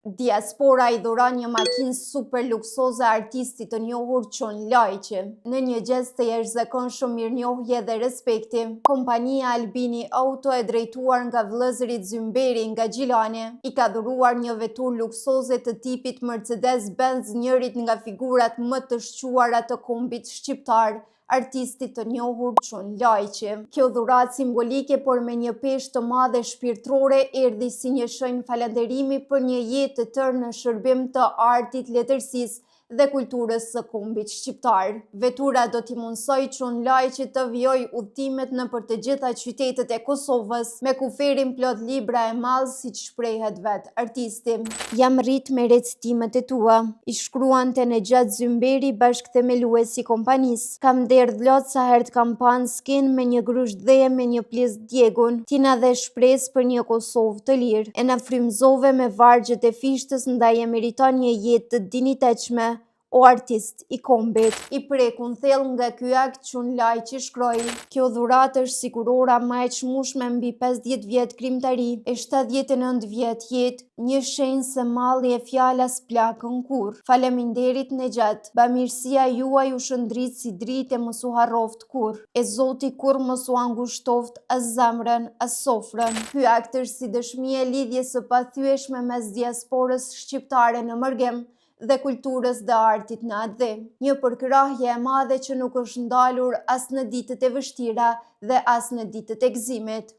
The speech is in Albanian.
Diaspora i dhuron një makinë super luksoze artistit të njohur Çon Lajçi. Në një gest të jashtëzakonshëm mirënjohje dhe respekti, kompania Albini Auto e drejtuar nga vëllezërit Zymberi nga Gjilani i ka dhuruar një veturë luksoze të tipit Mercedes-Benz njërit nga figurat më të shquara të kombit shqiptar, artistit të njohur Çon Lajçi. Kjo dhuratë simbolike por me një peshë të madhe shpirtërore erdhi si një shenjë falënderimi për një jetë të tërë në shërbim të artit, letërsisë dhe kulturës së kombit shqiptar. Vetura do t'i mundsoj Çon Lajçit të vijojë udhëtimet nëpër të gjitha qytetet e Kosovës me kuferin plot libra e madh, siç shprehet vetë artisti. Jam rrit me recitimet e tua, i shkruante në gjatë Zymberi bashkëthemeluesi i kompanisë. Kam derdh lot sa herë kam panë skenë me një grusht dheje me një pjesë djegun, ti na dhe shpresë për një Kosovë të lirë. E na frymëzove me vargjet e fishtës ndaj e meriton një jetë të dinjitetshme, o artist i kombit. I prekun thellë nga ky akt, Çon Lajçi shkroi: kjo dhuratë është sigurora më e çmueshme mbi 50 vjet krimtari e 79 vjet jetë, një shenjë se malli e fjalas plakën kurrë. Faleminderit Nexhat, bamirësia juaj u shëndrit si dritë e mos u harroft kurrë. E Zoti kurrë mos u angushtoft as zamrën as sofrën. Ky akt është si dëshmi e lidhjes së pathyeshme mes diasporës shqiptare në Mërgem dhe kulturës dhe artit në atë dhem. Një përkrahje e madhe që nuk është ndalur as në ditët e vështira dhe as në ditët e gëzimit.